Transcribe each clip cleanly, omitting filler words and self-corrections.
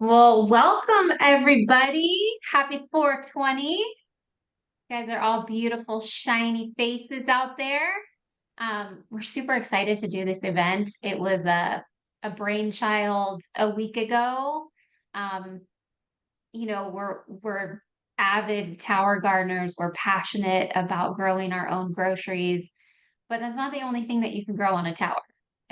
Well, welcome everybody. Happy 420. You guys are all beautiful, shiny faces out there. We're super excited to do this event. It was a brainchild a week ago. Um, we're avid tower gardeners. We're passionate about growing our own groceries, but that's not the only thing that you can grow on a tower.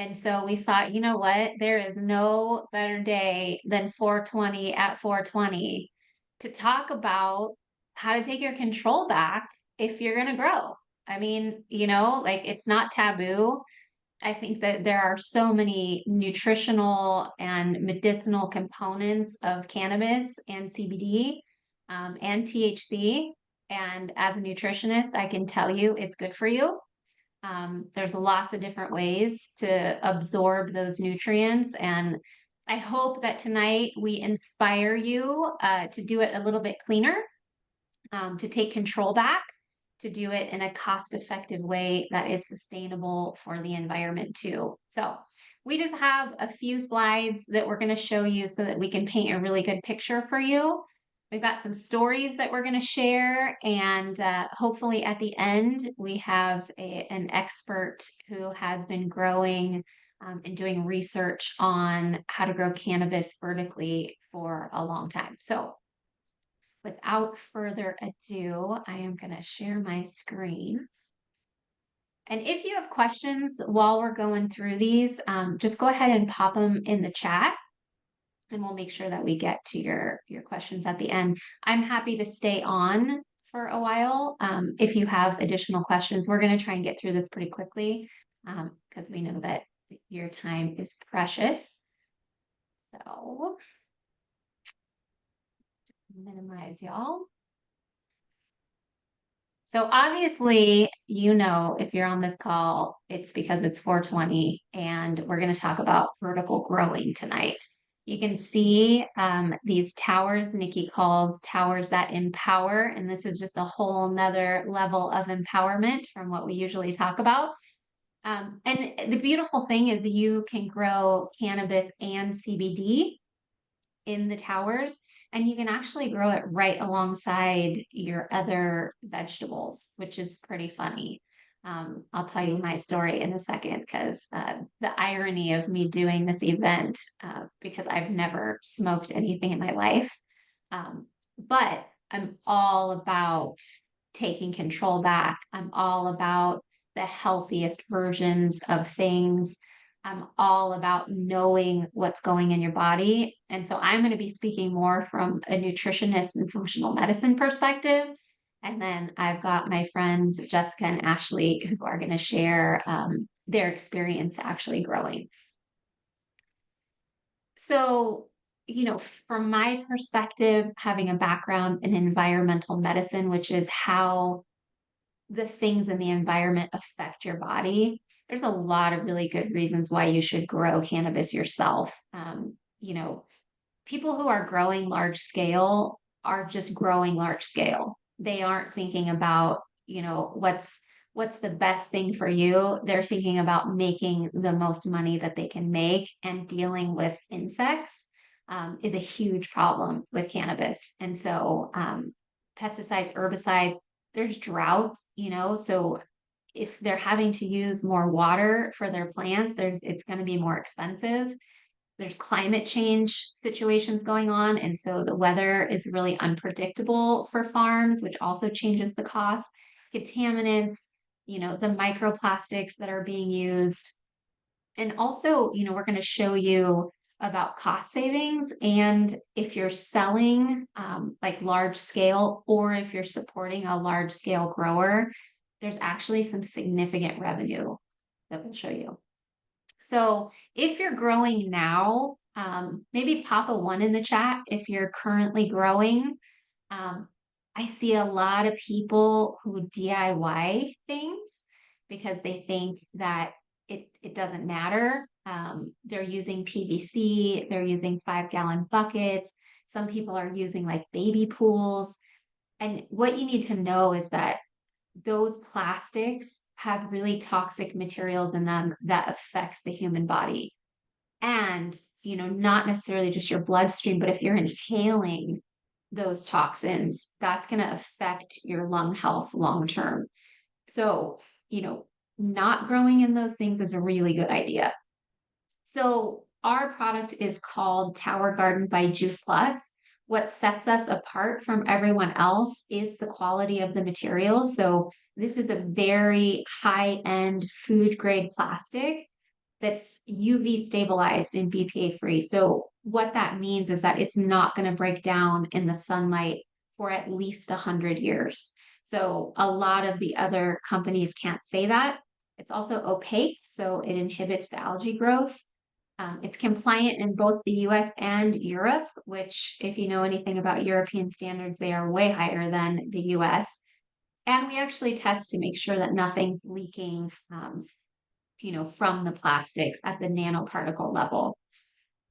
And so we thought, you know what? There is no better day than 420 at 420 to talk about how to take your control back if you're going to grow. I mean, like it's not taboo. I think that there are so many nutritional and medicinal components of cannabis and CBD and THC. And as a nutritionist, I can tell you it's good for you. There's lots of different ways to absorb those nutrients. And I hope that tonight we inspire you to do it a little bit cleaner, to take control back, to do it in a cost effective way that is sustainable for the environment too. So, we just have a few slides that we're going to show you so that we can paint a really good picture for you. We've got some stories that we're going to share, and hopefully at the end, we have an expert who has been growing and doing research on how to grow cannabis vertically for a long time. So, without further ado, I am going to share my screen. And if you have questions while we're going through these, just go ahead and pop them in the chat and we'll make sure that we get to your questions at the end. I'm happy to stay on for a while if you have additional questions. We're going to try and get through this pretty quickly because we know that your time is precious. So minimize y'all. So obviously, if you're on this call, it's because it's 420 and we're going to talk about vertical growing tonight. You can see these towers Nikki calls towers that empower, and this is just a whole nother level of empowerment from what we usually talk about. And the beautiful thing is you can grow cannabis and CBD in the towers, and you can actually grow it right alongside your other vegetables, which is pretty funny. I'll tell you my story in a second because the irony of me doing this event, because I've never smoked anything in my life, but I'm all about taking control back. I'm all about the healthiest versions of things. I'm all about knowing what's going in your body. And so I'm going to be speaking more from a nutritionist and functional medicine perspective. And then I've got my friends, Jessica and Ashley, who are going to share their experience actually growing. So, from my perspective, having a background in environmental medicine, which is how the things in the environment affect your body, there's a lot of really good reasons why you should grow cannabis yourself. People who are growing large scale are just growing large scale. They aren't thinking about, what's the best thing for you. They're thinking about making the most money that they can make, and dealing with insects is a huge problem with cannabis. And so pesticides, herbicides, there's drought, so if they're having to use more water for their plants, it's going to be more expensive. There's climate change situations going on, and so the weather is really unpredictable for farms, which also changes the cost. Contaminants, the microplastics that are being used. And also, we're going to show you about cost savings, and if you're selling like large scale, or if you're supporting a large scale grower, there's actually some significant revenue that we'll show you. So if you're growing now, maybe pop a one in the chat if you're currently growing. Um, I see a lot of people who DIY things because they think that it doesn't matter. They're using PVC, they're using 5-gallon buckets. Some people are using like baby pools. And what you need to know is that those plastics have really toxic materials in them that affects the human body. And, not necessarily just your bloodstream, but if you're inhaling those toxins, that's going to affect your lung health long term. So, you know, not growing in those things is a really good idea. So, our product is called Tower Garden by Juice Plus. What sets us apart from everyone else is the quality of the materials. So, this is a very high end food grade plastic that's UV stabilized and BPA free. So, what that means is that it's not going to break down in the sunlight for at least 100 years. So, a lot of the other companies can't say that. It's also opaque, so it inhibits the algae growth. It's compliant in both the US and Europe, which, if you know anything about European standards, they are way higher than the US. And we actually test to make sure that nothing's leaking, from the plastics at the nanoparticle level.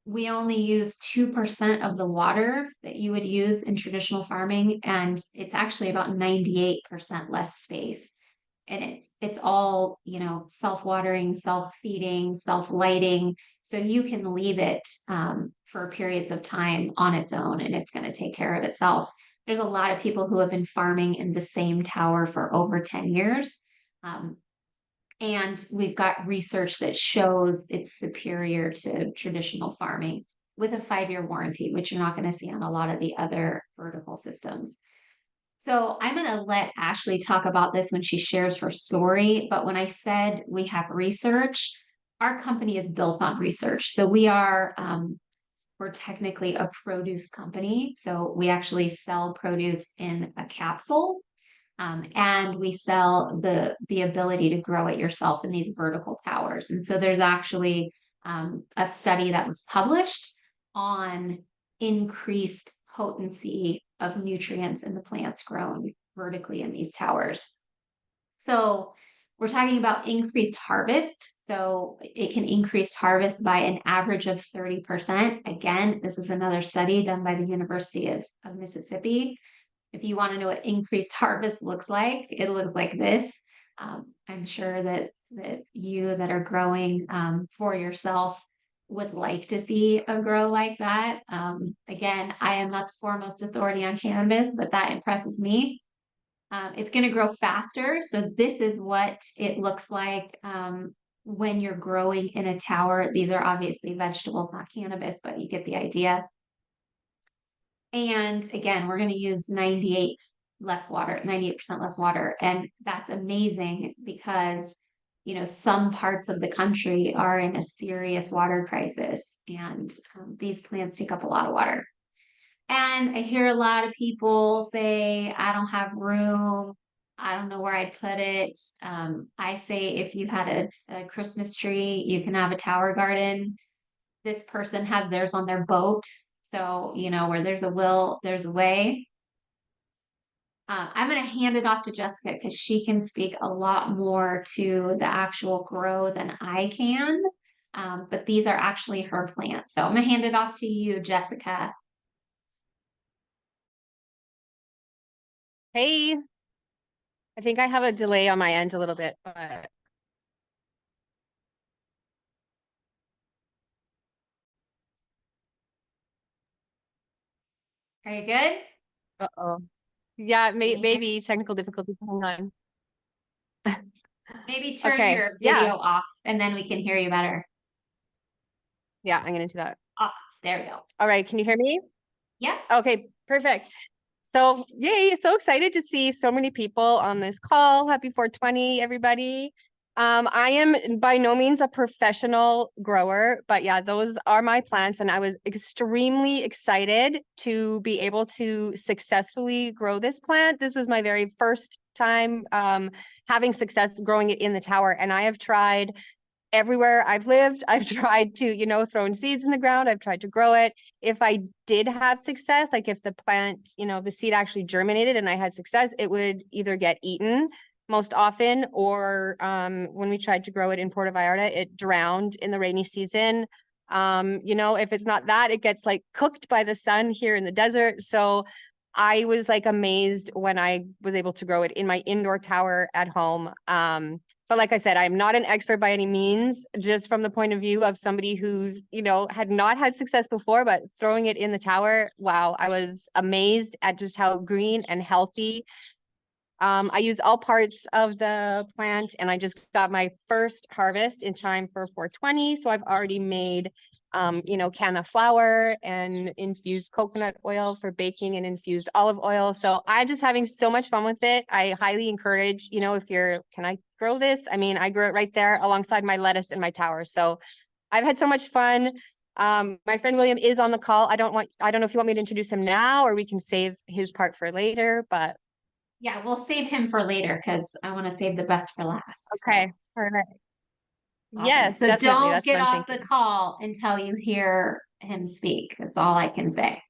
We only use 2% of the water that you would use in traditional farming, and it's actually about 98% less space. And it's all, self-watering, self-feeding, self-lighting. So you can leave it for periods of time on its own, and it's going to take care of itself. There's a lot of people who have been farming in the same tower for over 10 years. Um, and we've got research that shows it's superior to traditional farming with a 5-year warranty, which you're not going to see on a lot of the other vertical systems. So I'm going to let Ashley talk about this when she shares her story. But when I said we have research, our company is built on research. So we're technically a produce company. So we actually sell produce in a capsule. And we sell the ability to grow it yourself in these vertical towers. And so there's actually a study that was published on increased potency of nutrients in the plants grown vertically in these towers. So we're talking about increased harvest. So it can increase harvest by an average of 30%. Again, this is another study done by the University of Mississippi. If you want to know what increased harvest looks like, it looks like this. I'm sure that you that are growing for yourself would like to see a grow like that. Again, I am not the foremost authority on cannabis, but that impresses me. It's going to grow faster. So this is what it looks like when you're growing in a tower. These are obviously vegetables, not cannabis, but you get the idea. And again, we're going to use 98% less water. And that's amazing because, some parts of the country are in a serious water crisis, and these plants take up a lot of water. And I hear a lot of people say, I don't have room. I don't know where I'd put it. I say if you had a Christmas tree, you can have a tower garden. This person has theirs on their boat. So, where there's a will, there's a way. I'm going to hand it off to Jessica because she can speak a lot more to the actual grow than I can. But these are actually her plants. So I'm going to hand it off to you, Jessica. Hey, I think I have a delay on my end a little bit, but Are you good? uh-oh. Yeah, Can you hear? maybe technical difficulties. Hang on. Maybe turn Okay, your yeah, video off and then we can hear you better. yeah, I'm gonna do that. Off. There we go. All right, can you hear me? Yeah. Okay, perfect. So, yay, so excited to see so many people on this call. Happy 420, everybody. I am by no means a professional grower, but yeah, those are my plants. And I was extremely excited to be able to successfully grow this plant. This was my very first time having success growing it in the tower. And I have tried everywhere I've lived. I've tried to, throw seeds in the ground. I've tried to grow it. If I did have success, like if the plant, the seed actually germinated and I had success, it would either get eaten most often, or when we tried to grow it in Puerto Vallarta, it drowned in the rainy season. If it's not that, it gets like cooked by the sun here in the desert. So I was like amazed when I was able to grow it in my indoor tower at home. But like I said, I'm not an expert by any means, just from the point of view of somebody who's, had not had success before, but throwing it in the tower. Wow. I was amazed at just how green and healthy. I use all parts of the plant, and I just got my first harvest in time for 420. So I've already made, canna flour and infused coconut oil for baking and infused olive oil. So I'm just having so much fun with it. I highly encourage, can I grow this? I mean, I grew it right there alongside my lettuce in my tower. So I've had so much fun. My friend William is on the call. I don't know if you want me to introduce him now, or we can save his part for later, but Yeah, we'll save him for later because I want to save the best for last. So okay. Perfect. awesome. Yes, So definitely. don't That's what get I'm off the thinking. call until you hear him speak. That's all I can say.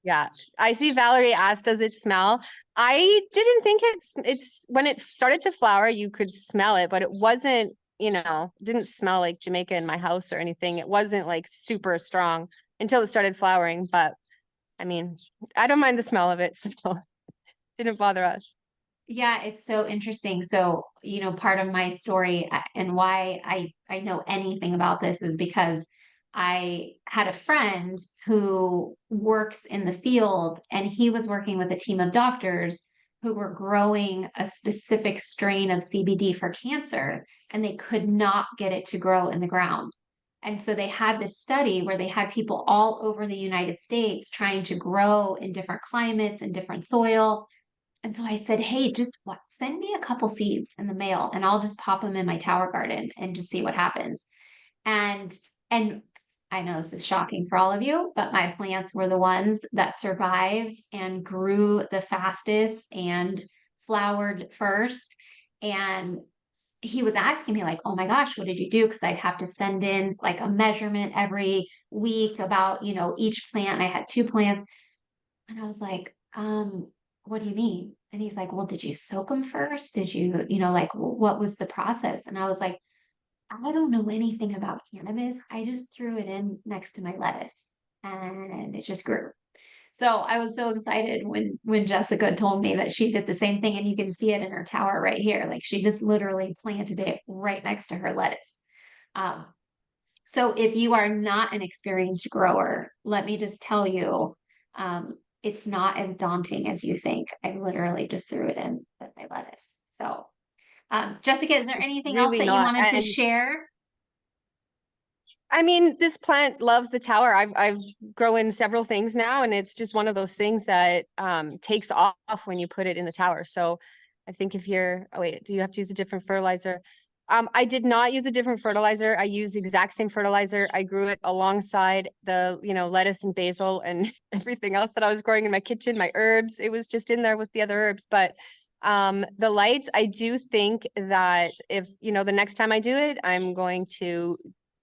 Yeah. I see Valerie asked, does it smell? I didn't think it's when it started to flower, you could smell it, but it wasn't, didn't smell like Jamaica in my house or anything. It wasn't like super strong until it started flowering. But I mean, I don't mind the smell of it, so it didn't bother us. Yeah, it's so interesting. So, part of my story and why I know anything about this is because I had a friend who works in the field and he was working with a team of doctors who were growing a specific strain of CBD for cancer and they could not get it to grow in the ground. And so they had this study where they had people all over the United States trying to grow in different climates and different soil, and so I said, hey, just send me a couple seeds in the mail and I'll just pop them in my tower garden and just see what happens. And and I know this is shocking for all of you, but my plants were the ones that survived and grew the fastest and flowered first. And he was asking me like, oh my gosh, what did you do? Because I'd have to send in like a measurement every week about, each plant. And I had two plants. And I was like, what do you mean? And he's like, well, did you soak them first? Did you, like, what was the process? And I was like, I don't know anything about cannabis. I just threw it in next to my lettuce and it just grew. So I was so excited when Jessica told me that she did the same thing, and you can see it in her tower right here. Like she just literally planted it right next to her lettuce. Um, so if you are not an experienced grower, let me just tell you, it's not as daunting as you think. I literally just threw it in with my lettuce. So, Jessica, is there anything else Really that you not. wanted to And share? I mean, this plant loves the tower. I've grown several things now, and it's just one of those things that takes off when you put it in the tower. So I think if you're, oh wait, do you have to use a different fertilizer? I did not use a different fertilizer. I used the exact same fertilizer. I grew it alongside the, lettuce and basil and everything else that I was growing in my kitchen, my herbs. It was just in there with the other herbs. But the lights, I do think that if, the next time I do it, I'm going to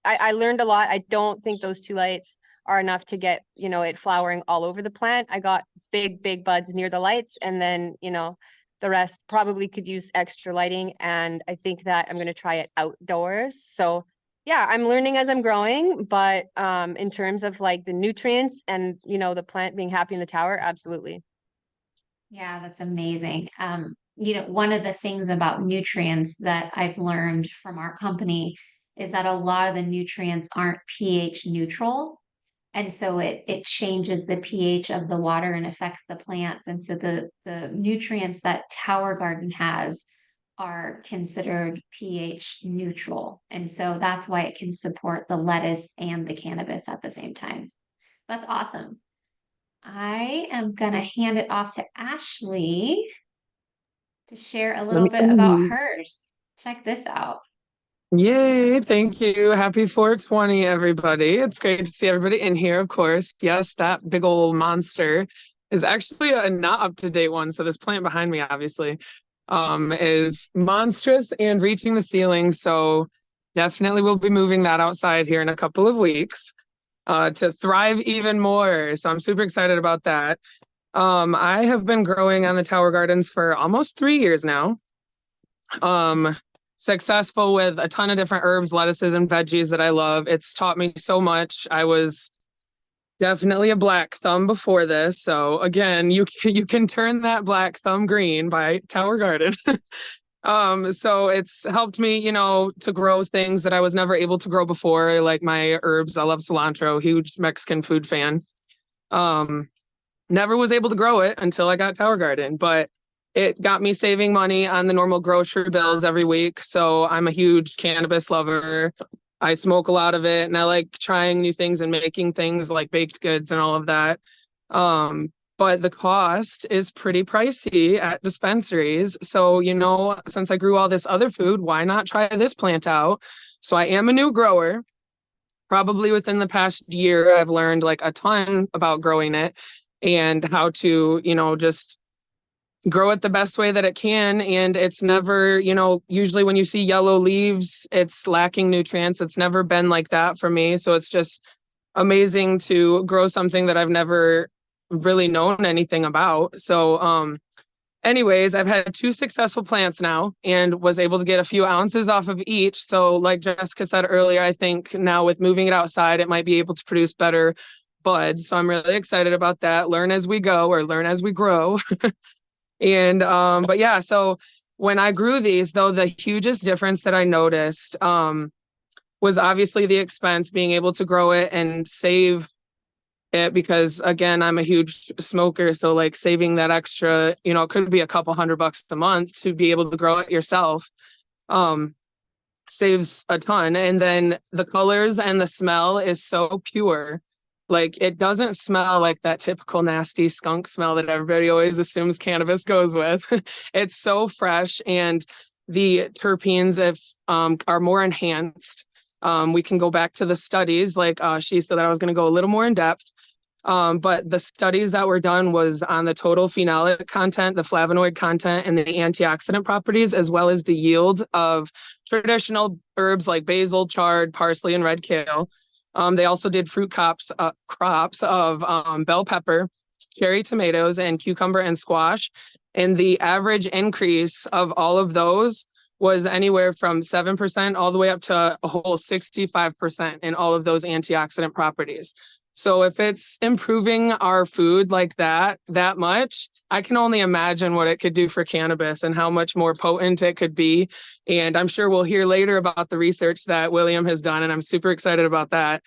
I learned a lot. I don't think those two lights are enough to get, it flowering all over the plant. I got big, big buds near the lights, and then, the rest probably could use extra lighting. And I think that I'm going to try it outdoors. So yeah, I'm learning as I'm growing, but in terms of like the nutrients and, the plant being happy in the tower, absolutely. Yeah, that's amazing. One of the things about nutrients that I've learned from our company is that a lot of the nutrients aren't pH neutral. And so it changes the pH of the water and affects the plants. And so the nutrients that Tower Garden has are considered pH neutral. And so that's why it can support the lettuce and the cannabis at the same time. That's awesome. I am going to hand it off to Ashley to share a Let little me bit about unmute. hers. Check this out. Yay, thank you. Happy 420, everybody. It's great to see everybody in here, of course. Yes, that big old monster is actually a not up to date one. So this plant behind me, obviously, is monstrous and reaching the ceiling. So definitely we'll be moving that outside here in a couple of weeks to thrive even more. So I'm super excited about that. I have been growing on the Tower Gardens for almost 3 years now. Successful with a ton of different herbs, lettuces, and veggies that I love. It's taught me so much. I was definitely a black thumb before this. So again, you can turn that black thumb green by Tower Garden. So it's helped me, to grow things that I was never able to grow before, like my herbs. I love cilantro, huge Mexican food fan. Um, Never was able to grow it until I got Tower Garden, but it got me saving money on the normal grocery bills every week. So I'm a huge cannabis lover. I smoke a lot of it and I like trying new things and making things like baked goods and all of that. But the cost is pretty pricey at dispensaries. So, since I grew all this other food, why not try this plant out? So I am a new grower. Probably within the past year, I've learned like a ton about growing it and how to, just grow it the best way that it can. And it's never, usually when you see yellow leaves, it's lacking nutrients. It's never been like that for me. So it's just amazing to grow something that I've never really known anything about. So, anyways, I've had two successful plants now and was able to get a few ounces off of each. So, like Jessica said earlier, I think now with moving it outside, it might be able to produce better buds. So I'm really excited about that. Learn as we go or learn as we grow. And but yeah, so when I grew these, though, the hugest difference that I noticed was obviously the expense, being able to grow it and save it, because again, I'm a huge smoker. So like saving that extra, it could be a couple $100 a month to be able to grow it yourself. Um, Saves a ton. And then the colors and the smell is so pure. Like it doesn't smell like that typical nasty skunk smell that everybody always assumes cannabis goes with. It's so fresh, and the terpenes if are more enhanced. We can go back to the studies, like she said that I was going to go a little more in depth. But the studies that were done was on the total phenolic content, the flavonoid content, and the antioxidant properties, as well as the yield of traditional herbs like basil, chard, parsley, and red kale. They also did fruit crops of bell pepper, cherry tomatoes, and cucumber and squash. And the average increase of all of those was anywhere from 7% all the way up to a whole 65% in all of those antioxidant properties. So if it's improving our food like that much, I can only imagine what it could do for cannabis and how much more potent it could be. And I'm sure we'll hear later about the research that William has done, and I'm super excited about that.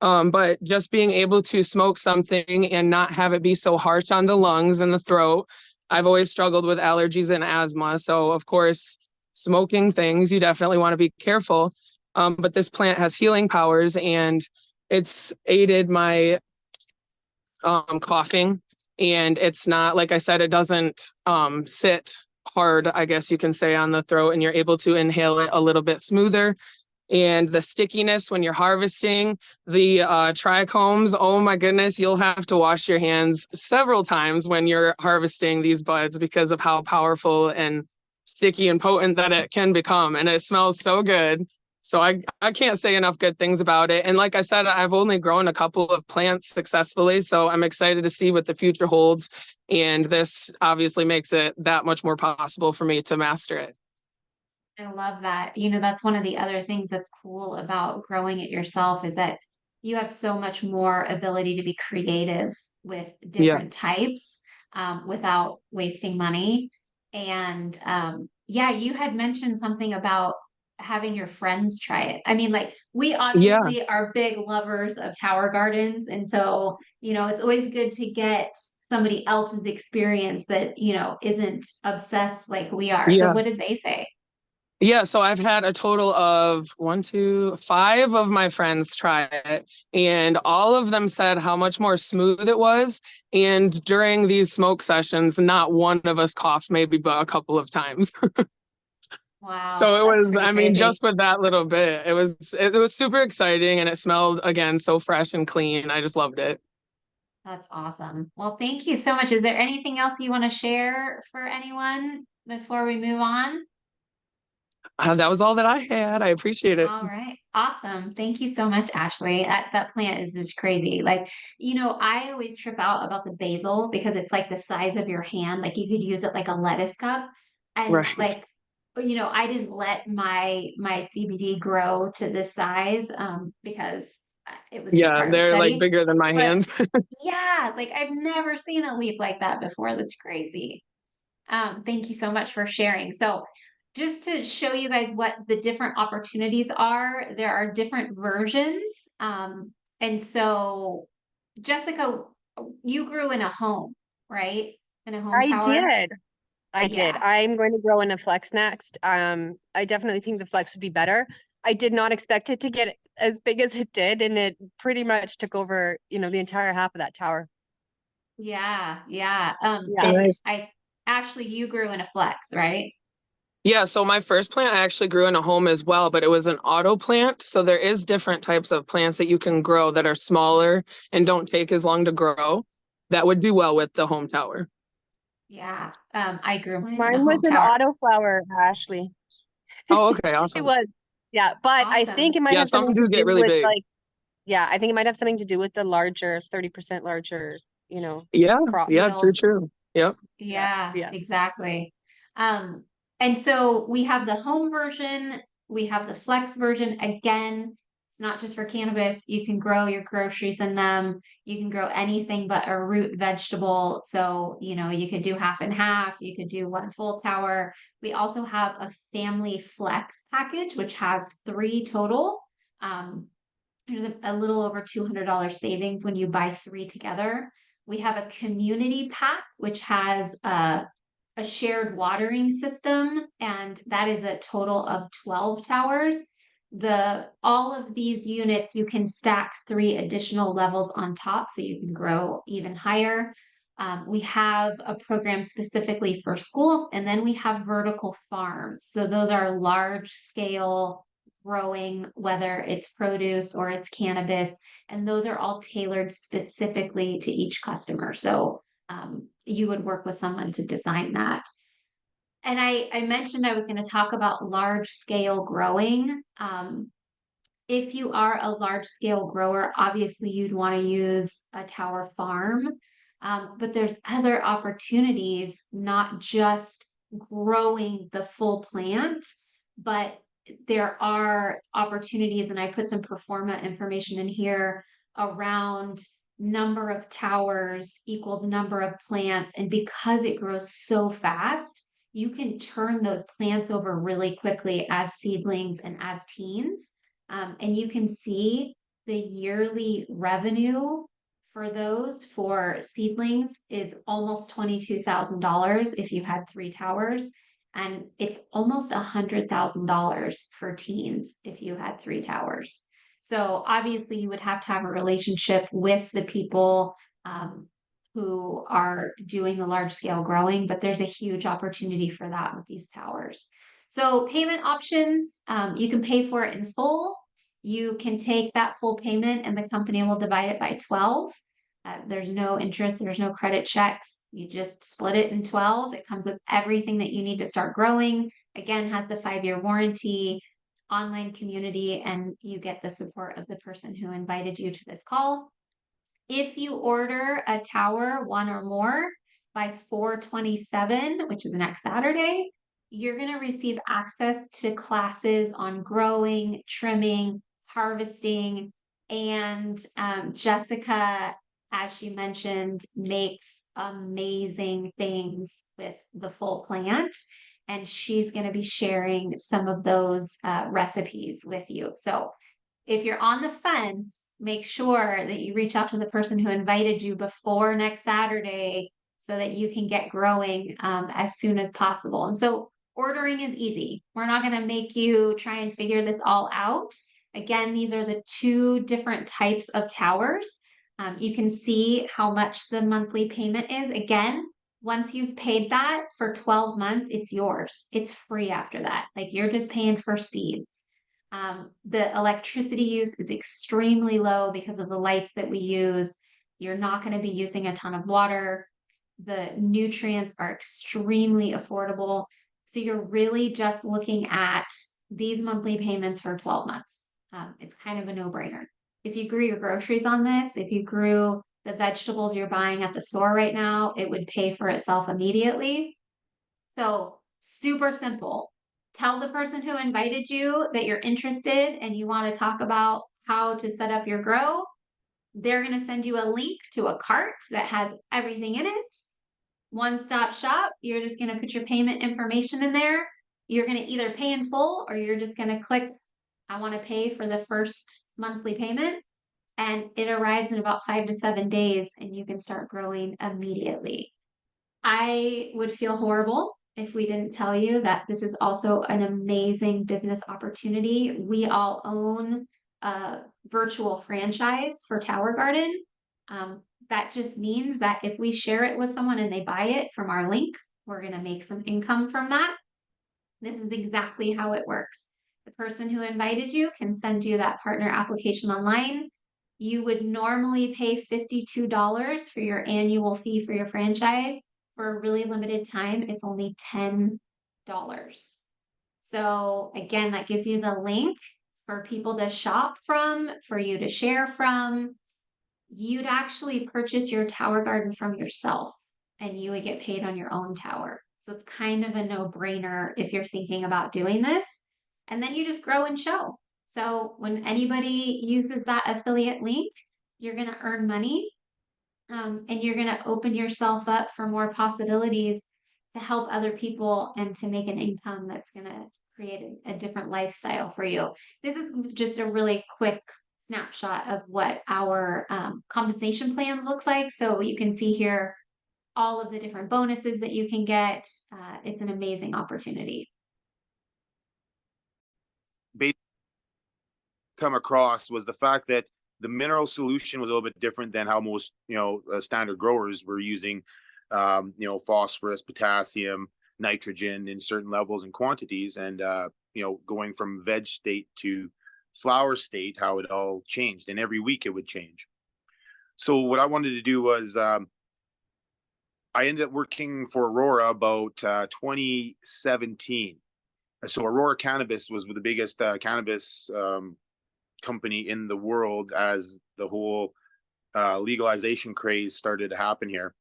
But just being able to smoke something and not have it be so harsh on the lungs and the throat. I've always struggled with allergies and asthma. So of course, smoking things, you definitely want to be careful. But this plant has healing powers, and it's aided my coughing. And it's not, like I said, it doesn't sit hard, I guess you can say, on the throat, and you're able to inhale it a little bit smoother. And the stickiness when you're harvesting the trichomes, oh my goodness, you'll have to wash your hands several times when you're harvesting these buds because of how powerful and sticky and potent that it can become. And it smells so good. So I can't say enough good things about it. And like I said, I've only grown a couple of plants successfully. So I'm excited to see what the future holds. And this obviously makes it that much more possible for me to master it. I love that. That's one of the other things that's cool about growing it yourself is that you have so much more ability to be creative with Yeah. different types without wasting money. And yeah, you had mentioned something about having your friends try it. I mean, like we Yeah. obviously are big lovers of tower gardens. And so, it's always good to get somebody else's experience that, isn't obsessed like we are. So Yeah. what did they say? Yeah, so I've had a total of 5 of my friends try it, and all of them said how much more smooth it was. And during these smoke sessions, not one of us coughed, maybe but a couple of times. So Wow, it that's was, pretty I mean, crazy. just with that little bit, it was super exciting, and it smelled again so fresh and clean. I just loved it. That's awesome. Well, thank you so much. Is there anything else you want to share for anyone before we move on? That was all that I had. I appreciate it. All right. Awesome. Thank you so much, Ashley. That plant is just crazy. Like, I always trip out about the basil because it's like the size of your hand. Like you could use it like a lettuce cup. And Right. like, I didn't let my CBD grow to this size because it was just Yeah, part of the they're like study. bigger than my But hands. yeah, like I've never seen a leaf like that before. That's crazy. Thank you so much for sharing. So just to show you guys what the different opportunities are, there are different versions. And so, Jessica, you grew in a home, right? In a home I tower? did. I did. Yeah. I'm going to grow in a flex next. I definitely think the flex would be better. I did not expect it to get as big as it did, and it pretty much took over, the entire half of that tower. Yeah, yeah. Yeah. And Nice. Ashley, you grew in a flex, right? Yeah, so my first plant I actually grew in a home as well, but it was an auto plant. So there is different types of plants that you can grow that are smaller and don't take as long to grow. That would be well with the home tower. Yeah. I grew mine in a Mine was home an tower. autoflower, Ashley. Oh, okay, It awesome. was. Yeah, but I think Awesome. it might Yeah, have some something to do do get really with big. like, yeah, I think it might have something to do with the larger, 30% larger, Yeah, yeah, crops. true, Fields. true. Yep. Yeah. Yeah, Yeah. exactly. Um, and so we have the home version, we have the flex version. Again, it's not just for cannabis. You can grow your groceries in them. You can grow anything but a root vegetable. So, you could do half and half. You could do one full tower. We also have a family flex package, which has 3 total. Um, there's a little over $200 savings when you buy 3 together. We have a community pack, which has a shared watering system, and that is a total of 12 towers. All of these units, you can stack 3 additional levels on top, so you can grow even higher. We have a program specifically for schools, and then we have vertical farms. So those are large scale growing, whether it's produce or it's cannabis, and those are all tailored specifically to each customer. So you would work with someone to design that. And I mentioned I was going to talk about large scale growing. If you are a large scale grower, obviously you'd want to use a tower farm. But there's other opportunities, not just growing the full plant, but there are opportunities, and I put some performa information in here around number of towers equals number of plants. And because it grows so fast, you can turn those plants over really quickly as seedlings and as teens. And you can see the yearly revenue for those for seedlings is almost $22,000 if you had 3 towers. And it's almost $100,000 for teens if you had 3 towers. So obviously you would have to have a relationship with the people who are doing the large scale growing, but there's a huge opportunity for that with these towers. So payment options, you can pay for it in full. You can take that full payment and the company will divide it by 12. There's no interest, there's no credit checks. You just split it in 12. It comes with everything that you need to start growing. Again, has the 5-year warranty, online community, and you get the support of the person who invited you to this call. If you order a tower, 1 or more, by 4/27, which is next Saturday, you're going to receive access to classes on growing, trimming, harvesting, and Jessica, as she mentioned, makes amazing things with the full plant. And she's going to be sharing some of those recipes with you. So if you're on the fence, make sure that you reach out to the person who invited you before next Saturday so that you can get growing as soon as possible. And so ordering is easy. We're not going to make you try and figure this all out. Again, these are the 2 different types of towers. You can see how much the monthly payment is. Again, once you've paid that for 12 months, it's yours. It's free after that. Like you're just paying for seeds. The electricity use is extremely low because of the lights that we use. You're not going to be using a ton of water. The nutrients are extremely affordable. So you're really just looking at these monthly payments for 12 months. It's kind of a no-brainer. If you grew your groceries on this, if you grew the vegetables you're buying at the store right now, it would pay for itself immediately. So super simple. Tell the person who invited you that you're interested and you want to talk about how to set up your grow. They're going to send you a link to a cart that has everything in it. One-stop shop. You're just going to put your payment information in there. you're going to either pay in full or you're just going to click, I want to pay for the first monthly payment. And it arrives in about 5 to 7 days and you can start growing immediately. I would feel horrible if we didn't tell you that this is also an amazing business opportunity. We all own a virtual franchise for Tower Garden. That just means that if we share it with someone and they buy it from our link, we're going to make some income from that. This is exactly how it works. The person who invited you can send you that partner application online. You would normally pay $52 for your annual fee for your franchise. For a really limited time, it's only $10. So again, that gives you the link for people to shop from, for you to share from. You'd actually purchase your tower garden from yourself and you would get paid on your own tower. So it's kind of a no-brainer if you're thinking about doing this. And then you just grow and show. So when anybody uses that affiliate link, you're going to earn money, and you're going to open yourself up for more possibilities to help other people and to make an income that's going to create a different lifestyle for you. This is just a really quick snapshot of what our compensation plans looks like. So you can see here all of the different bonuses that you can get. It's an amazing opportunity. Come across was the fact that the mineral solution was a little bit different than how most standard growers were using phosphorus, potassium, nitrogen in certain levels and quantities, and going from veg state to flower state, how it all changed, and every week it would change. So what I wanted to do was I ended up working for Aurora about 2017. So Aurora Cannabis was the biggest cannabis company in the world as the whole legalization craze started to happen here.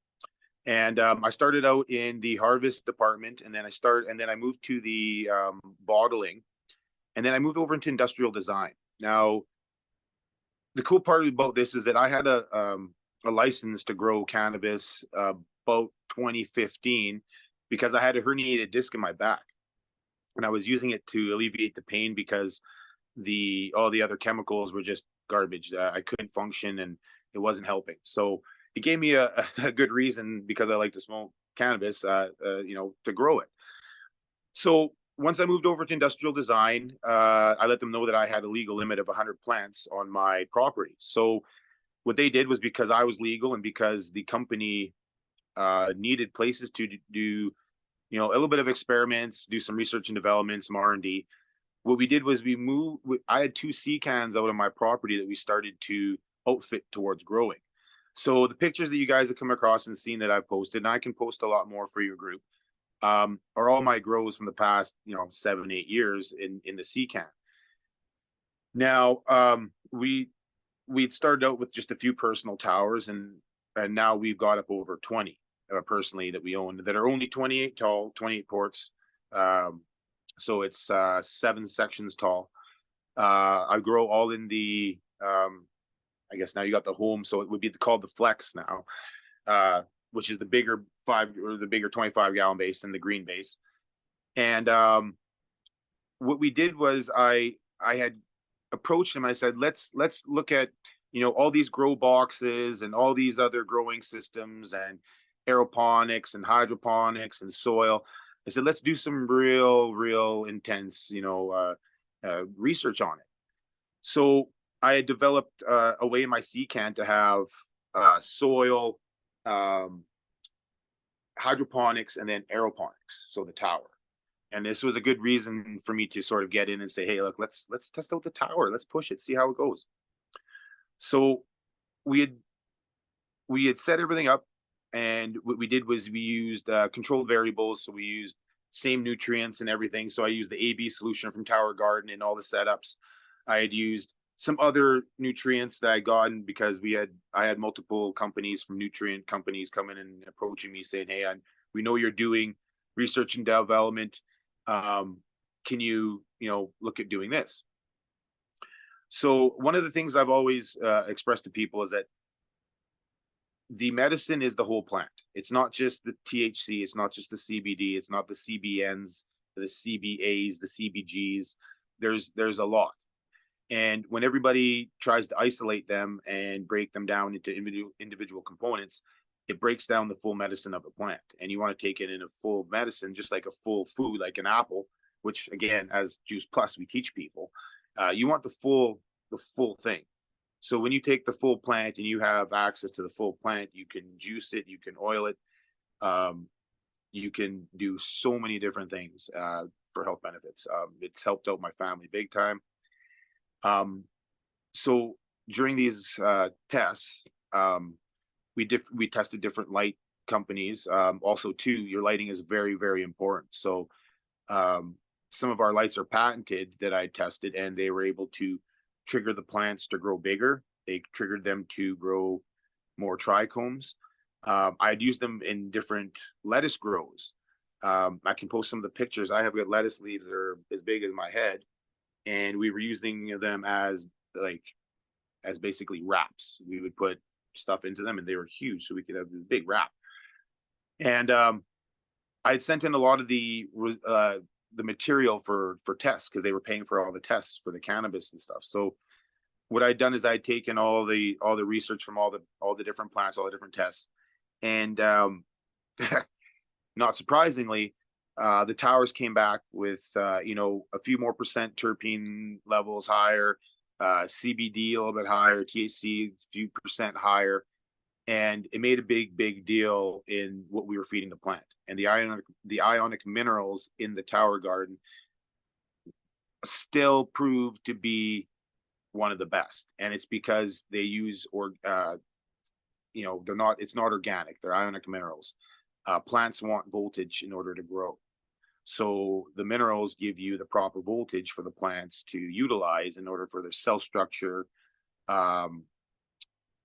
And I started out in the harvest department, and then I moved to the bottling, and then I moved over into industrial design. Now, the cool part about this is that I had a license to grow cannabis about 2015 because I had a herniated disc in my back, and I was using it to alleviate the pain because all the other chemicals were just garbage. I couldn't function and it wasn't helping. So it gave me a good reason, because I like to smoke cannabis, to grow it. So once I moved over to industrial design, I let them know that I had a legal limit of 100 plants on my property. So what they did was, because I was legal and because the company needed places to do, a little bit of experiments, do some research and development, some R&D. What we did was I had 2 sea cans out of my property that we started to outfit towards growing. So the pictures that you guys have come across and seen that I've posted, and I can post a lot more for your group, are all my grows from the past, 7-8 years in the sea can. Now, we'd started out with just a few personal towers, and now we've got up over 20 personally that we own, that are only 28 tall, 28 ports. So it's 7 sections tall. I grow all in the, I guess now you got the home, so it would be called the Flex now, which is the bigger 25-gallon base than the green base. And what we did was I had approached him. I said, let's look at all these grow boxes and all these other growing systems and aeroponics and hydroponics and soil. I said, let's do some real intense, research on it. So I had developed a way in my sea can to have soil, hydroponics, and then aeroponics, so the tower. And this was a good reason for me to sort of get in and say, hey, look, let's test out the tower. Let's push it, see how it goes. So we had set everything up. And what we did was we used controlled variables. So we used same nutrients and everything. So I used the AB solution from Tower Garden in all the setups. I had used some other nutrients that I gotten because I had multiple companies from nutrient companies coming and approaching me saying, hey, we know you're doing research and development. Can you, look at doing this? So one of the things I've always expressed to people is that the medicine is the whole plant. It's not just the THC. It's not just the CBD. It's not the CBNs. the CBAs, the CBGs. There's a lot. And when everybody tries to isolate them and break them down into individual components, it breaks down the full medicine of a plant. And you want to take it in a full medicine, just like a full food, like an apple, which again, as Juice Plus, we teach people, you want the full thing. So when you take the full plant and you have access to the full plant, you can juice it, you can oil it, you can do so many different things for health benefits. It's helped out my family big time. So during these tests, we tested different light companies. Also, too, your lighting is very, very important. So some of our lights are patented that I tested, and they were able to trigger the plants to grow bigger. They triggered them to grow more trichomes. I'd used them in different lettuce grows. I can post some of the pictures. I have got lettuce leaves that are as big as my head, and we were using them as basically wraps. We would put stuff into them, and they were huge, so we could have this big wrap. And I sent in a lot of the material for tests, because they were paying for all the tests for the cannabis and stuff. So what I'd done is I'd taken all the research from all the different plants, all the different tests, and not surprisingly, the towers came back with a few more percent terpene levels higher, CBD a little bit higher, THC a few percent higher, and it made a big deal in what we were feeding the plant. And the ionic minerals in the tower garden still proved to be one of the best, and it's because they use it's not organic, they're ionic minerals. Plants want voltage in order to grow, so the minerals give you the proper voltage for the plants to utilize in order for their cell structure,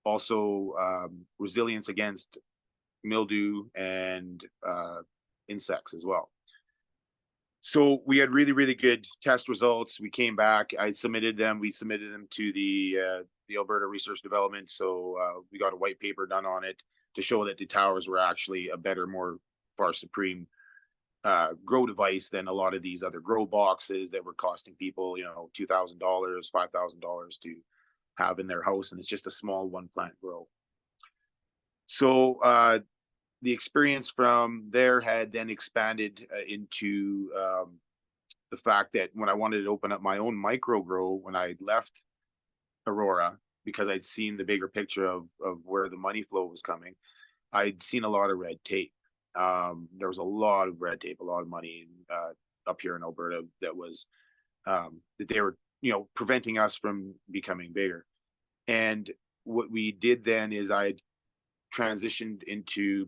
also resilience against mildew and insects as well. So we had really good test results. We came back, we submitted them to the Alberta Research Development. So we got a white paper done on it to show that the towers were actually a better, more far supreme grow device than a lot of these other grow boxes that were costing people, $2,000, $5,000 to have in their house, and it's just a small one plant grow. So the experience from there had then expanded into the fact that when I wanted to open up my own micro grow, when I left Aurora, because I'd seen the bigger picture of where the money flow was coming, I'd seen a lot of red tape. There was a lot of red tape, a lot of money up here in Alberta that was that they were preventing us from becoming bigger. And what we did then is I transitioned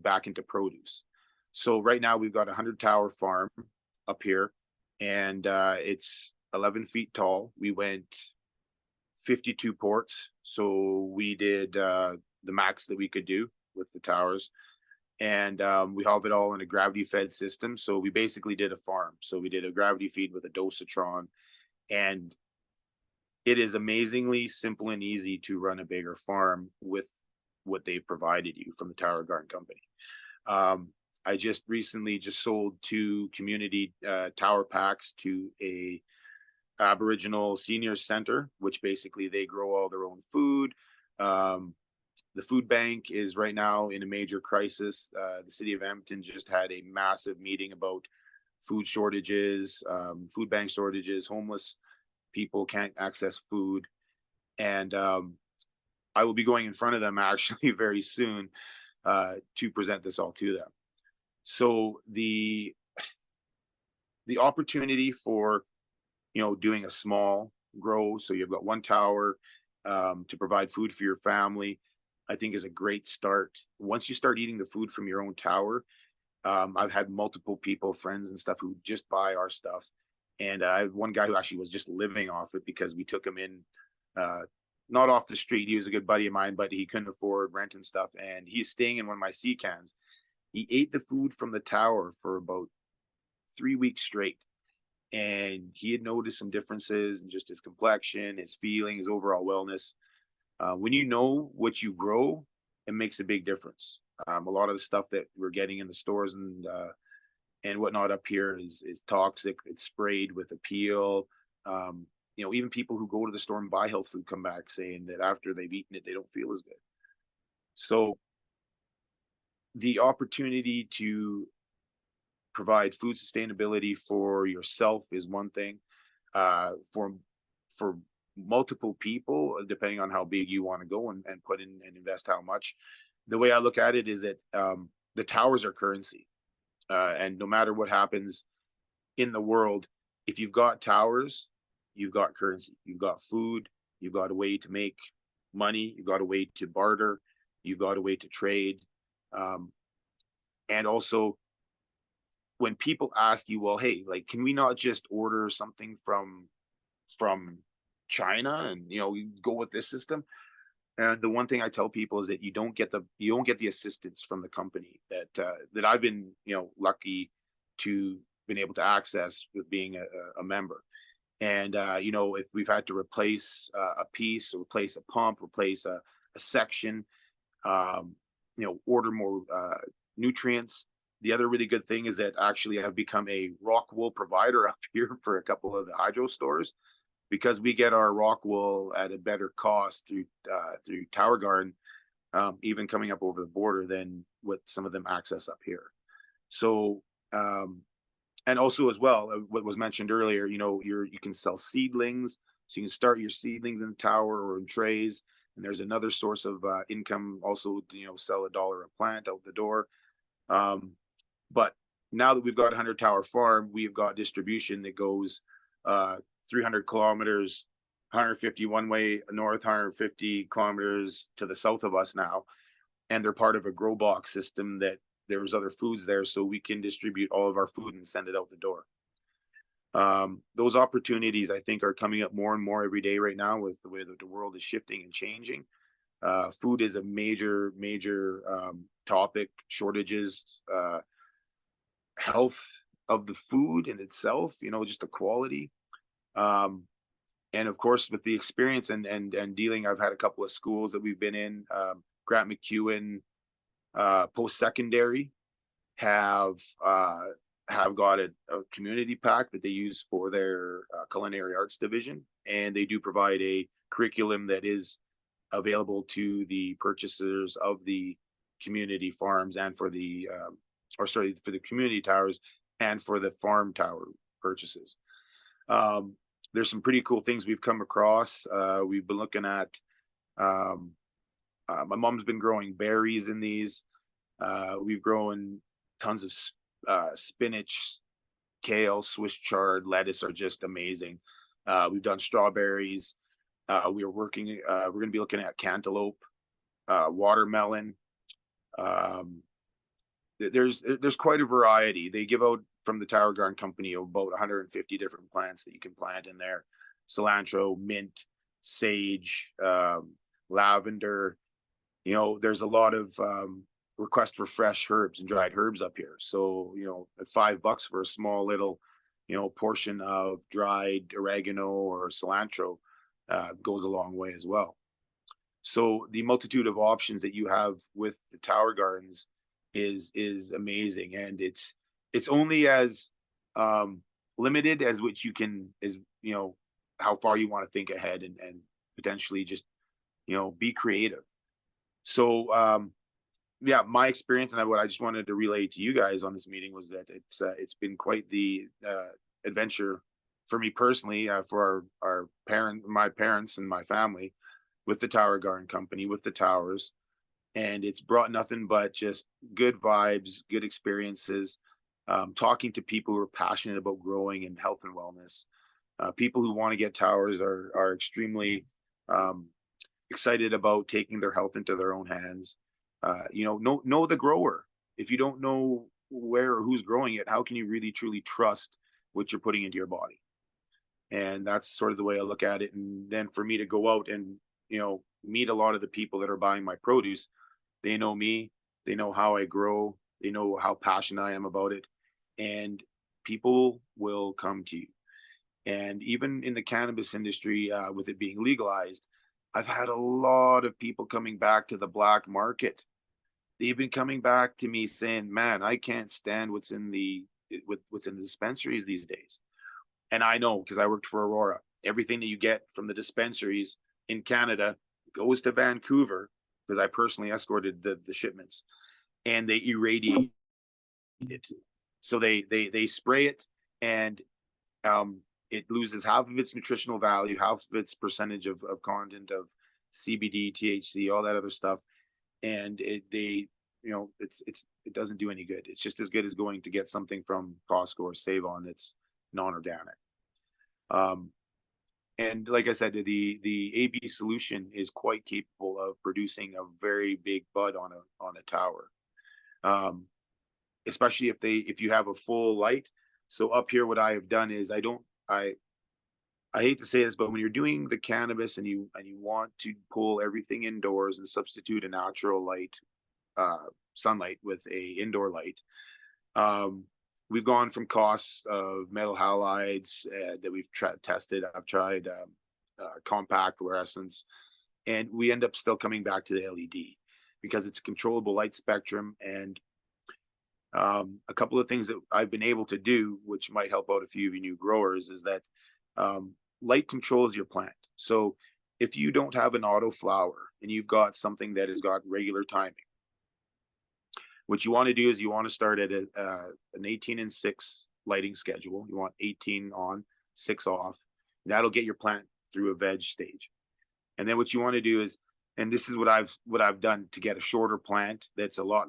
back into produce. So right now we've got a 100-tower farm up here, and it's 11 feet tall. We went 52 ports, so we did the max that we could do with the towers, and we have it all in a gravity fed system. So we basically did a farm. So we did a gravity feed with a dosatron, and it is amazingly simple and easy to run a bigger farm with what they've provided you from the Tower Garden Company. I just recently sold 2 community tower packs to a Aboriginal senior center, which basically they grow all their own food. The food bank is right now in a major crisis. The city of Edmonton just had a massive meeting about food shortages, food bank shortages, homeless people can't access food. And I will be going in front of them actually very soon to present this all to them. So the opportunity for doing a small grow, so you've got 1 tower to provide food for your family, I think is a great start. Once you start eating the food from your own tower, I've had multiple people, friends and stuff, who just buy our stuff. And I had one guy who actually was just living off it because we took him in, not off the street. He was a good buddy of mine, but he couldn't afford rent and stuff. And he's staying in one of my sea cans. He ate the food from the tower for about 3 weeks straight. And he had noticed some differences in just his complexion, his feeling, his overall wellness. When you know what you grow, it makes a big difference. A lot of the stuff that we're getting in the stores and and whatnot up here is toxic. It's sprayed with a peel. You know, even people who go to the store and buy health food come back saying that after they've eaten it, they don't feel as good. So the opportunity to provide food sustainability for yourself is one thing. For multiple people, depending on how big you want to go and put in and invest how much. The way I look at it is that the towers are currency, and no matter what happens in the world, if you've got towers, you've got currency, you've got food, you've got a way to make money, you've got a way to barter, you've got a way to trade, and also when people ask you, well, hey, like, can we not just order something from China and, you know, we go with this system? And the one thing I tell people is that you don't get the assistance from the company that I've been, you know, lucky to been able to access with being a member. And you know, if we've had to replace a piece, or replace a pump, replace a section, you know, order more nutrients. The other really good thing is that actually I've become a rock wool provider up here for a couple of the hydro stores, because we get our rock wool at a better cost through Tower Garden, even coming up over the border than what some of them access up here. So and also as well, what was mentioned earlier, you know, you can sell seedlings, so you can start your seedlings in the tower or in trays. And there's another source of income also, you know, sell $1 a plant out the door. But now that we've got a 100 tower farm, we've got distribution that goes 300 kilometers, 150 one way north, 150 kilometers to the south of us now. And they're part of a grow box system that there's other foods there, so we can distribute all of our food and send it out the door. Those opportunities, I think, are coming up more and more every day right now with the way that the world is shifting and changing. Food is a major topic. Shortages, health of the food in itself, you know, just the quality. And of course, with the experience and dealing, I've had a couple of schools that we've been in. Grant McEwen post-secondary have got a community pack that they use for their culinary arts division, and they do provide a curriculum that is available to the purchasers of the community farms and for the for the community towers and for the farm tower purchases. There's some pretty cool things we've come across. We've been looking at my mom's been growing berries in these. We've grown tons of spinach, kale, Swiss chard, lettuce are just amazing. We've done strawberries. We're going to be looking at cantaloupe, watermelon. There's quite a variety. They give out from the Tower Garden Company about 150 different plants that you can plant in there. Cilantro, mint, sage, lavender. You know, there's a lot of request for fresh herbs and dried herbs up here. So, you know, at $5 for a small little, you know, portion of dried oregano or cilantro goes a long way as well. So the multitude of options that you have with the Tower Gardens is amazing, and it's only as limited as which you can, is, you know, how far you want to think ahead and potentially just, you know, be creative. So yeah, my experience and what I just wanted to relay to you guys on this meeting was that it's been quite the adventure for me personally, for my parents and my family, with the Tower Garden Company, with the towers. And it's brought nothing but just good vibes, good experiences, talking to people who are passionate about growing and health and wellness. People who want to get towers are extremely excited about taking their health into their own hands. You know the grower. If you don't know where or who's growing it, how can you really truly trust what you're putting into your body? And that's sort of the way I look at it. And then for me to go out and, you know, meet a lot of the people that are buying my produce, they know me, they know how I grow, they know how passionate I am about it, and people will come to you. And even in the cannabis industry, with it being legalized, I've had a lot of people coming back to the black market. They've been coming back to me saying, man, I can't stand what's in the with what's in the dispensaries these days. And I know because I worked for Aurora, everything that you get from the dispensaries in Canada goes to Vancouver because I personally escorted the shipments, and they irradiate it. So they spray it, and it loses half of its nutritional value, half of its percentage of content of CBD, THC, all that other stuff, and it doesn't do any good. It's just as good as going to get something from Costco or Save On that's non-organic. And like I said, the AB solution is quite capable of producing a very big bud on a tower, especially if you have a full light. So up here, what I have done is I hate to say this, but when you're doing the cannabis and you want to pull everything indoors and substitute a natural light, sunlight with a indoor light, we've gone from costs of metal halides that we've tested. I've tried compact fluorescence, and we end up still coming back to the LED because it's a controllable light spectrum. And a couple of things that I've been able to do, which might help out a few of you new growers, is that light controls your plant. So if you don't have an auto flower and you've got something that has got regular timing, what you want to do is you want to start at an 18 and 6 lighting schedule. You want 18 on, 6 off. That'll get your plant through a veg stage. And then what you want to do is, and this is what I've done to get a shorter plant that's a lot,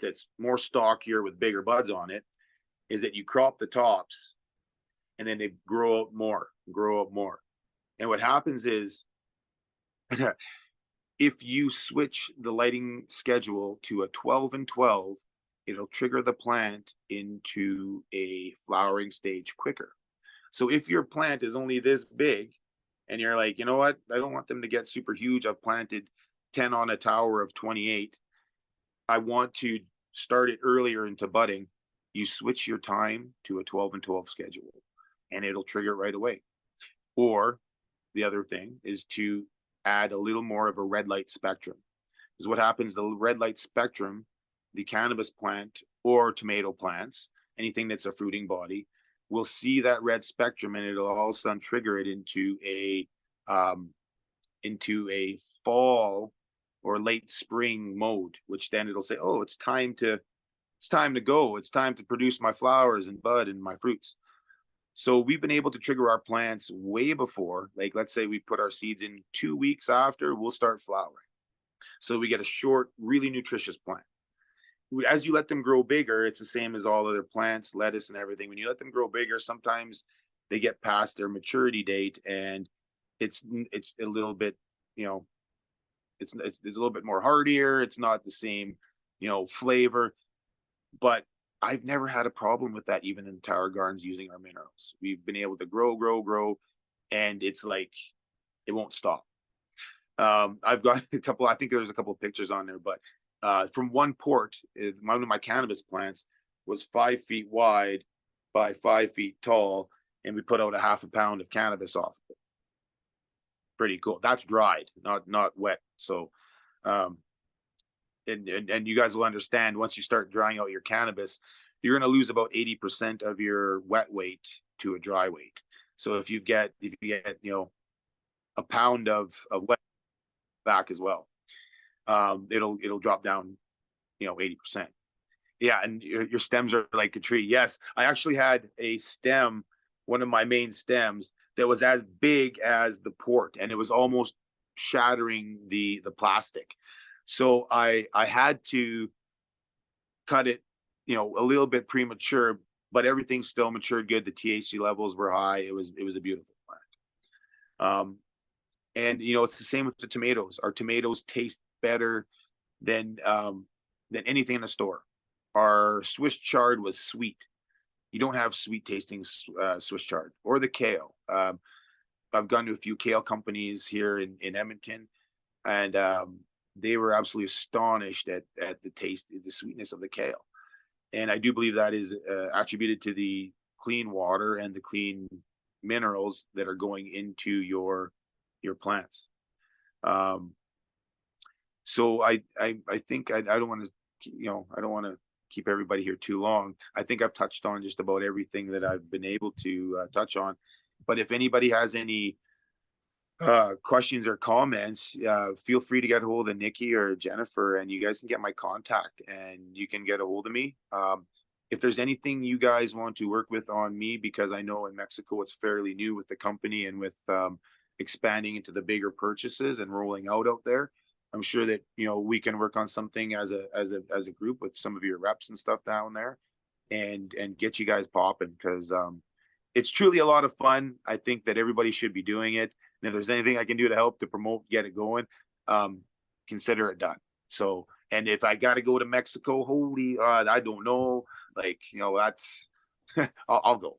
that's more stockier with bigger buds on it, is that you crop the tops and then they grow up more. And what happens is if you switch the lighting schedule to a 12 and 12, it'll trigger the plant into a flowering stage quicker. So if your plant is only this big and you're like, you know what, I don't want them to get super huge. I've planted 10 on a tower of 28. I want to start it earlier into budding. You switch your time to a 12 and 12 schedule and it'll trigger it right away. Or the other thing is to add a little more of a red light spectrum. Because what happens, the red light spectrum, the cannabis plant or tomato plants, anything that's a fruiting body, will see that red spectrum and it'll all of a sudden trigger it into a fall or late spring mode, which then it'll say, oh, it's time to go. It's time to produce my flowers and bud and my fruits. So we've been able to trigger our plants way before, like let's say we put our seeds in 2 weeks after, we'll start flowering. So we get a short, really nutritious plant. As you let them grow bigger, it's the same as all other plants, lettuce and everything. When you let them grow bigger, sometimes they get past their maturity date and it's a little bit, it's a little bit more hardier. It's not the same, flavor, but I've never had a problem with that, even in tower gardens using our minerals. We've been able to grow, and it's like, it won't stop. I've got a couple, I think there's a couple of pictures on there, but from one port, one of my cannabis plants was 5 feet wide by 5 feet tall, and we put out a half a pound of cannabis off of it. Pretty cool. That's dried, not wet. So, and you guys will understand once you start drying out your cannabis, you're going to lose about 80% of your wet weight to a dry weight. So if you get a pound of wet back as well, it'll drop down 80%. Yeah, and your stems are like a tree. Yes, I actually had a stem, one of my main stems, that was as big as the port, and it was almost shattering the plastic. So I had to cut it, a little bit premature, but everything still matured good. The THC levels were high. It was a beautiful plant. And it's the same with the tomatoes. Our tomatoes taste better than anything in the store. Our Swiss chard was sweet. You don't have sweet tasting Swiss chard, or the kale. I've gone to a few kale companies here in Edmonton, and they were absolutely astonished at the taste, the sweetness of the kale. And I do believe that is attributed to the clean water and the clean minerals that are going into your plants. So I think I don't want to keep everybody here too long. I think I've touched on just about everything that I've been able to touch on. But if anybody has any questions or comments, feel free to get a hold of Nikki or Jennifer, and you guys can get my contact and you can get a hold of me. If there's anything you guys want to work with on me, because I know in Mexico it's fairly new with the company and with expanding into the bigger purchases and rolling out there. I'm sure that we can work on something as a group with some of your reps and stuff down there, and get you guys popping, because it's truly a lot of fun. I think that everybody should be doing it. And if there's anything I can do to help to promote, get it going, consider it done. So, and if I got to go to Mexico, holy, I don't know, like, that's, I'll go.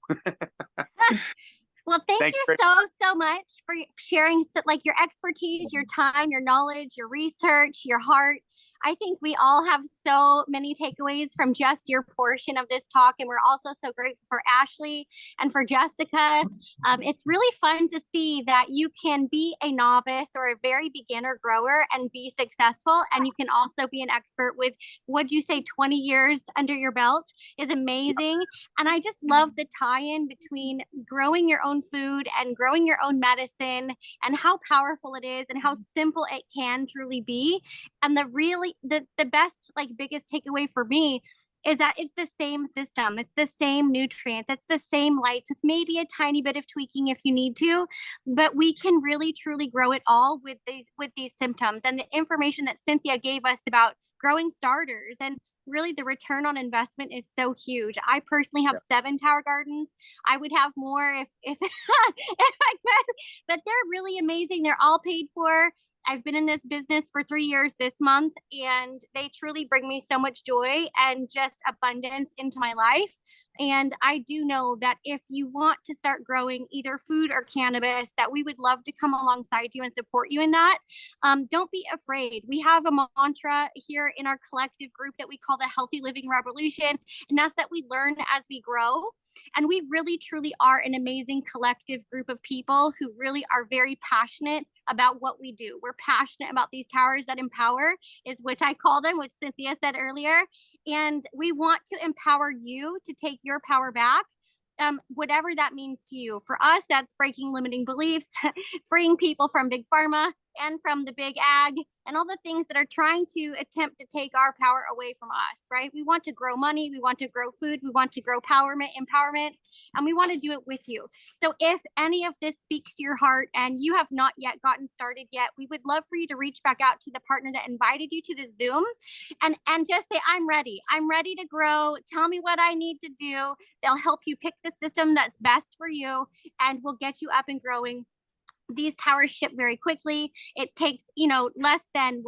Well, thank Thank you so much for sharing like your expertise, your time, your knowledge, your research, your heart. I think we all have so many takeaways from just your portion of this talk. And we're also so grateful for Ashley and for Jessica. It's really fun to see that you can be a novice or a very beginner grower and be successful. And you can also be an expert with, what'd you say, 20 years under your belt is amazing. And I just love the tie-in between growing your own food and growing your own medicine, and how powerful it is and how simple it can truly be. And the best, like, biggest takeaway for me is that it's the same system. It's the same nutrients. It's the same lights with maybe a tiny bit of tweaking if you need to, but we can really truly grow it all with these symptoms. And the information that Cynthia gave us about growing starters, and really the return on investment is so huge. I personally have 7 tower gardens. I would have more if if I could, but they're really amazing. They're all paid for. I've been in this business for 3 years this month, and they truly bring me so much joy and just abundance into my life. And I do know that if you want to start growing either food or cannabis, that we would love to come alongside you and support you in that. Don't be afraid. We have a mantra here in our collective group that we call the Healthy Living Revolution, and that's that we learn as we grow. And we really, truly are an amazing collective group of people who really are very passionate about what we do. We're passionate about these towers that empower, is which I call them, which Cynthia said earlier. And we want to empower you to take your power back, whatever that means to you. For us, that's breaking limiting beliefs, freeing people from big pharma and from the big ag and all the things that are trying to attempt to take our power away from us, right? We want to grow money, we want to grow food, we want to grow empowerment, and we want to do it with you. So if any of this speaks to your heart and you have not yet gotten started yet, we would love for you to reach back out to the partner that invited you to the Zoom and just say, I'm ready to grow. Tell me what I need to do. They'll help you pick the system that's best for you, and we'll get you up and growing. These towers ship very quickly. It takes, less than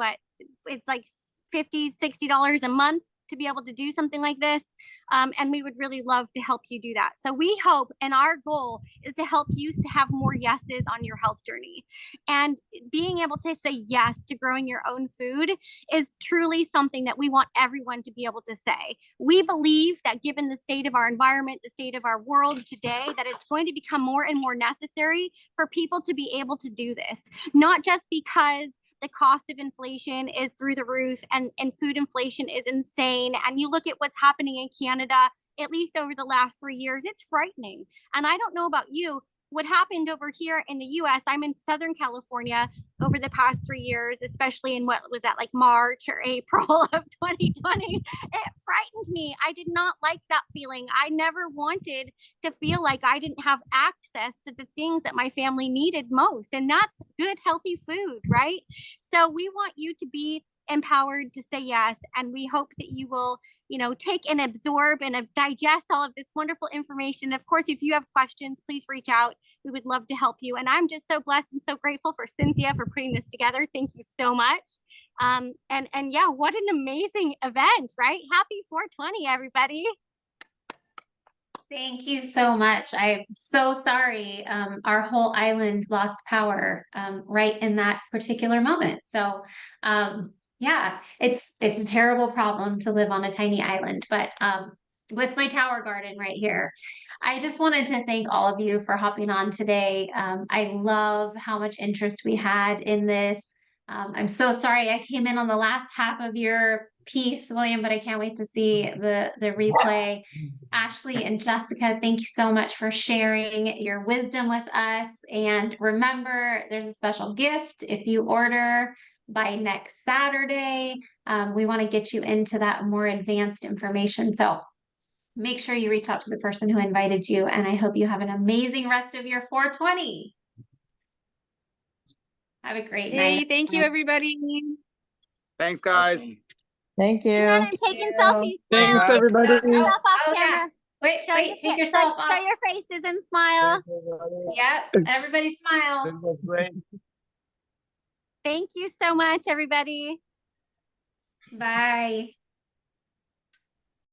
it's like $50-$60 a month to be able to do something like this. And we would really love to help you do that. So we hope, and our goal is to help you have more yeses on your health journey. And being able to say yes to growing your own food is truly something that we want everyone to be able to say. We believe that given the state of our environment, the state of our world today, that it's going to become more and more necessary for people to be able to do this, not just because the cost of inflation is through the roof and food inflation is insane. And you look at what's happening in Canada, at least over the last 3 years, it's frightening. And I don't know about you, what happened over here in the US, I'm in Southern California over the past 3 years, especially in what was that, like March or April of 2020, it frightened me. I did not like that feeling. I never wanted to feel like I didn't have access to the things that my family needed most. And that's good, healthy food, right? So we want you to be empowered to say yes. And we hope that you will, take and absorb and digest all of this wonderful information. Of course, if you have questions, please reach out. We would love to help you. And I'm just so blessed and so grateful for Cynthia for putting this together. Thank you so much. And yeah, what an amazing event, right? Happy 420, everybody. Thank you so much. I'm so sorry. Our whole island lost power right in that particular moment. So yeah, it's a terrible problem to live on a tiny island, but with my tower garden right here, I just wanted to thank all of you for hopping on today. I love how much interest we had in this. I'm so sorry I came in on the last half of your piece, William, but I can't wait to see the replay. Ashley and Jessica, thank you so much for sharing your wisdom with us. And remember, there's a special gift if you order by next Saturday. We want to get you into that more advanced information. So make sure you reach out to the person who invited you. And I hope you have an amazing rest of your 420. Have a great Yay, night. thank you, everybody. Thanks, guys. Awesome. Thank Hang on, you. I'm taking you. selfies. Thanks, Smile. everybody. Take yourself off Oh, yeah. camera. Wait, Show wait, your take fa- yourself show off. your faces and smile. Yep, everybody smile. This was great. Thank you so much, everybody. Bye.